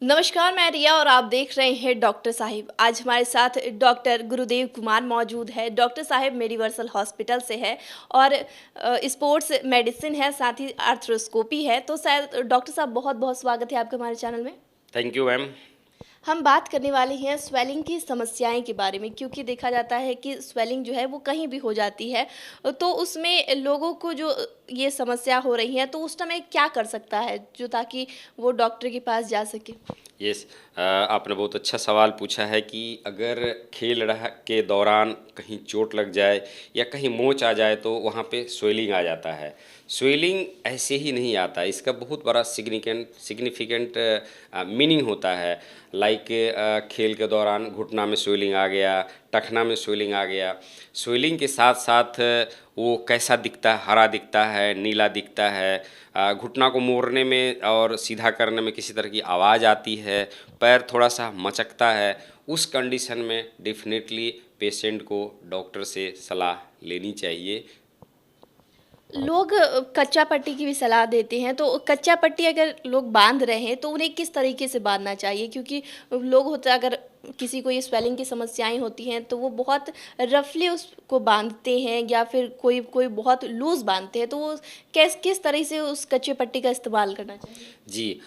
नमस्कार, मैं रिया और आप देख रहे हैं डॉक्टर साहिब। आज हमारे साथ डॉक्टर गुरुदेव कुमार मौजूद है। डॉक्टर साहिब मेडिवर्सल हॉस्पिटल से है और स्पोर्ट्स मेडिसिन है, साथ ही आर्थ्रोस्कोपी है। तो शायद डॉक्टर साहब, बहुत बहुत स्वागत है आपका हमारे चैनल में। Thank you ma'am. हम बात करने वाले हैं स्वेलिंग की समस्याएं के बारे में, क्योंकि देखा जाता है कि स्वेलिंग जो है वो कहीं भी हो जाती है। तो उसमें लोगों को जो ये समस्या हो रही है, तो उस समय क्या कर सकता है जो ताकि वो डॉक्टर के पास जा सके। यस, आपने बहुत अच्छा सवाल पूछा है कि अगर खेल रहा के दौरान कहीं चोट लग जाए या कहीं मोच आ जाए तो वहाँ पे स्वेलिंग आ जाता है। स्वेलिंग ऐसे ही नहीं आता, इसका बहुत बड़ा सिग्निफिकेंट मीनिंग होता है। लाइक खेल के दौरान घुटना में स्वेलिंग आ गया, टखना में स्वेलिंग आ गया। स्वेलिंग के साथ साथ वो कैसा दिखता है, हरा दिखता है, नीला दिखता है, घुटना को मोड़ने में और सीधा करने में किसी तरह की आवाज़ आती है, पैर थोड़ा सा मचकता है। उस कंडीशन में डेफिनेटली पेशेंट को डॉक्टर से सलाह लेनी चाहिए। लोग कच्चा पट्टी की भी सलाह देते हैं, तो कच्चा पट्टी अगर लोग बांध रहे हैं तो उन्हें किस तरीके से बांधना चाहिए, क्योंकि लोग होता है अगर किसी को ये स्वेलिंग की समस्याएं होती हैं तो वो बहुत रफली उसको बांधते हैं, या फिर कोई कोई बहुत लूज़ बांधते हैं। तो वो किस तरह से उस कच्चे पट्टी का इस्तेमाल करना चाहिए। जी,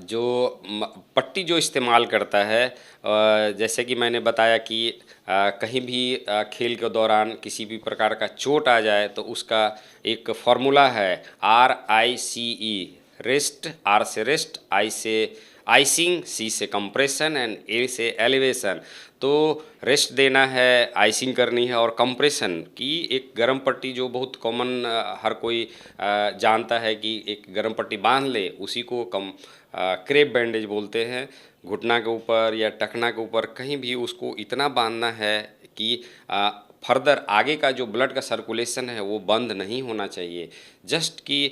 जो पट्टी जो इस्तेमाल करता है, जैसे कि मैंने बताया कि कहीं भी खेल के दौरान किसी भी प्रकार का चोट आ जाए तो उसका एक फार्मूला है, RICE। रेस्ट, आर से रेस्ट, आई से आइसिंग, सी से कंप्रेशन एंड ए से एलिवेशन। तो रेस्ट देना है, आइसिंग करनी है, और कंप्रेशन की एक गर्म पट्टी जो बहुत कॉमन हर कोई जानता है कि एक गर्म पट्टी बांध ले, उसी को क्रेप बैंडेज बोलते हैं। घुटना के ऊपर या टखना के ऊपर कहीं भी उसको इतना बांधना है कि फर्दर आगे का जो ब्लड का सर्कुलेशन है वो बंद नहीं होना चाहिए। जस्ट कि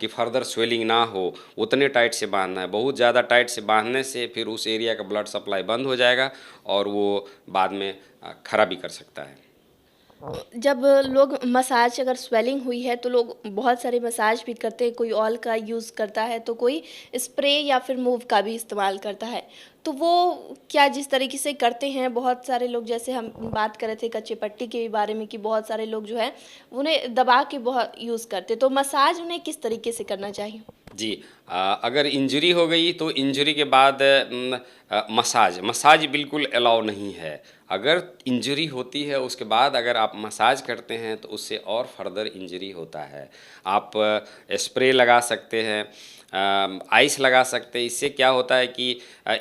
फर्दर स्वेलिंग ना हो, उतने टाइट से बांधना है। बहुत ज़्यादा टाइट से बांधने से फिर उस एरिया का ब्लड सप्लाई बंद हो जाएगा और वो बाद में खराबी कर सकता है। जब लोग मसाज, अगर स्वेलिंग हुई है तो लोग बहुत सारे मसाज भी करते हैं, कोई ऑयल का यूज़ करता है तो कोई स्प्रे या फिर मूव का भी इस्तेमाल करता है। तो वो क्या जिस तरीके से करते हैं, बहुत सारे लोग, जैसे हम बात कर रहे थे कच्चे पट्टी के बारे में, कि बहुत सारे लोग जो है उन्हें दबा के बहुत यूज़ करते, तो मसाज उन्हें किस तरीके से करना चाहिए। जी, अगर इंजरी हो गई तो इंजरी के बाद मसाज मसाज बिल्कुल अलाउ नहीं है। अगर इंजरी होती है उसके बाद अगर आप मसाज करते हैं तो उससे और फर्दर इंजरी होता है। आप स्प्रे लगा सकते हैं, आइस लगा सकते हैं। इससे क्या होता है कि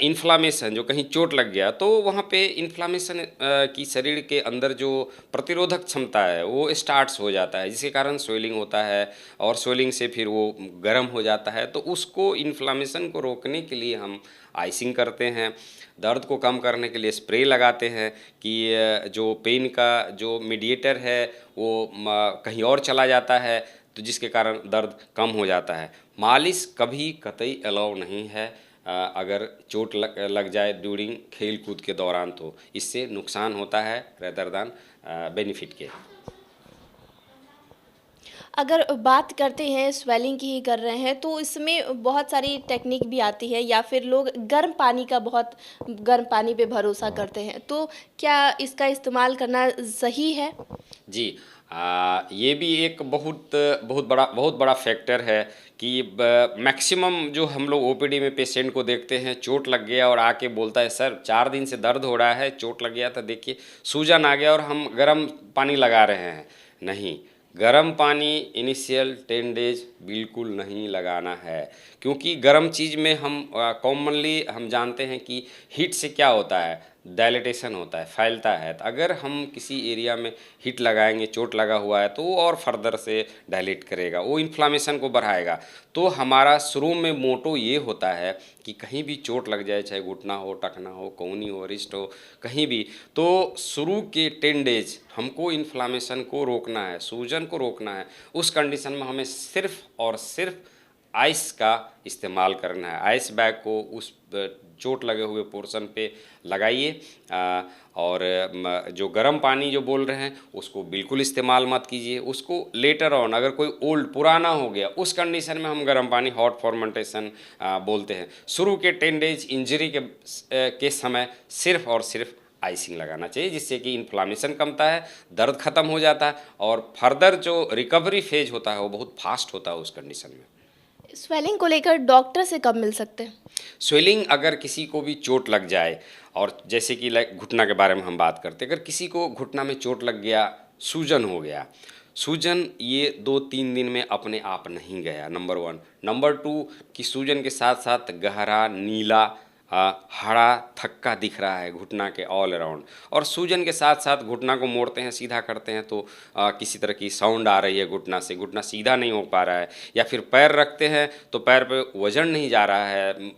इन्फ्लामेशन, जो कहीं चोट लग गया तो वहाँ पे इन्फ्लामेशन की शरीर के अंदर जो प्रतिरोधक क्षमता है वो स्टार्ट्स हो जाता है, जिसके कारण स्वेलिंग होता है, और स्वेलिंग से फिर वो गर्म हो जाता है। तो उसको इन्फ्लामेशन को रोकने के लिए हम आइसिंग करते हैं, दर्द को कम करने के लिए स्प्रे लगाते हैं कि जो पेन का जो मीडिएटर है वो कहीं और चला जाता है, तो जिसके कारण दर्द कम हो जाता है। मालिश कभी कतई अलाउ नहीं है अगर चोट लग जाए ड्यूरिंग खेल कूद के दौरान, तो इससे नुकसान होता है रेदर दैन बेनिफिट के। अगर बात करते हैं स्वेलिंग की ही कर रहे हैं, तो इसमें बहुत सारी टेक्निक भी आती है, या फिर लोग गर्म पानी का, बहुत गर्म पानी पे भरोसा करते हैं। तो क्या इसका इस्तेमाल करना सही है। जी, ये भी एक बहुत बड़ा फैक्टर है कि मैक्सिमम जो हम लोग ओपीडी में पेशेंट को देखते हैं, चोट लग गया और आके बोलता है सर 4 दिन से दर्द हो रहा है, चोट लग गया था, देखिए सूजन आ गया और हम गर्म पानी लगा रहे हैं। नहीं, गर्म पानी इनिशियल 10 डेज बिल्कुल नहीं लगाना है, क्योंकि गर्म चीज़ में हम कॉमनली हम जानते हैं कि हीट से क्या होता है, डायलिटेशन होता है, फैलता है। तो अगर हम किसी एरिया में हीट लगाएंगे, चोट लगा हुआ है, तो वो और फर्दर से डायलेट करेगा, वो इन्फ्लामेशन को बढ़ाएगा। तो हमारा शुरू में मोटो ये होता है कि कहीं भी चोट लग जाए, चाहे घुटना हो, टखना हो, कहुनी हो, रिस्ट हो, कहीं भी, तो शुरू के 10 डेज हमको इन्फ्लामेशन को रोकना है, सूजन को रोकना है। उस कंडीशन में हमें सिर्फ और सिर्फ आइस का इस्तेमाल करना है। आइस बैग को उस चोट लगे हुए पोर्शन पे लगाइए। और जो गर्म पानी जो बोल रहे हैं उसको बिल्कुल इस्तेमाल मत कीजिए। उसको लेटर ऑन अगर कोई ओल्ड पुराना हो गया उस कंडीशन में हम गर्म पानी हॉट फॉर्मेंटेशन बोलते हैं। शुरू के 10 डेज इंजरी के समय सिर्फ और सिर्फ आइसिंग लगाना चाहिए, जिससे कि इन्फ्लामेशन कमता है, दर्द खत्म हो जाता है और फर्दर जो रिकवरी फेज होता है वो बहुत फास्ट होता है उस कंडीशन में। स्वेलिंग को लेकर डॉक्टर से कब मिल सकते हैं? स्वेलिंग अगर किसी को भी चोट लग जाए, और जैसे कि लाइक घुटना के बारे में हम बात करते हैं, अगर किसी को घुटना में चोट लग गया, सूजन हो गया, सूजन ये 2-3 दिन में अपने आप नहीं गया, नंबर 1। नंबर 2 कि सूजन के साथ साथ गहरा नीला हरा थक्का दिख रहा है घुटना के ऑल अराउंड, और सूजन के साथ साथ घुटना को मोड़ते हैं, सीधा करते हैं तो किसी तरह की साउंड आ रही है घुटना से, घुटना सीधा नहीं हो पा रहा है, या फिर पैर रखते हैं तो पैर पे वजन नहीं जा रहा है,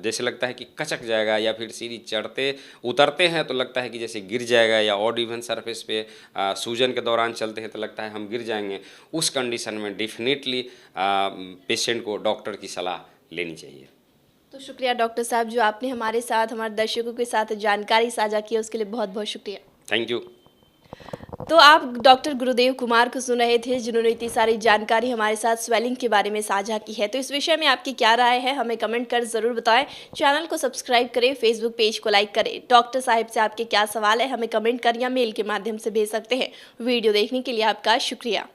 जैसे लगता है कि कचक जाएगा, या फिर सीढ़ी चढ़ते उतरते हैं तो लगता है कि जैसे गिर जाएगा, या ऑड इवन सरफेस पे सूजन के दौरान चलते हैं तो लगता है हम गिर जाएंगे। उस कंडीशन में डेफिनेटली पेशेंट को डॉक्टर की सलाह लेनी चाहिए। तो शुक्रिया डॉक्टर साहब, जो आपने हमारे साथ, हमारे दर्शकों के साथ जानकारी साझा की, उसके लिए बहुत बहुत शुक्रिया। Thank you. तो आप डॉक्टर गुरुदेव कुमार को सुन रहे थे, जिन्होंने इतनी सारी जानकारी हमारे साथ स्वेलिंग के बारे में साझा की है। तो इस विषय में आपकी क्या राय है, हमें कमेंट कर ज़रूर बताएं। चैनल को सब्सक्राइब करें, फेसबुक पेज को लाइक करें। डॉक्टर साहब से आपके क्या सवाल है, हमें कमेंट कर या मेल के माध्यम से भेज सकते हैं। वीडियो देखने के लिए आपका शुक्रिया।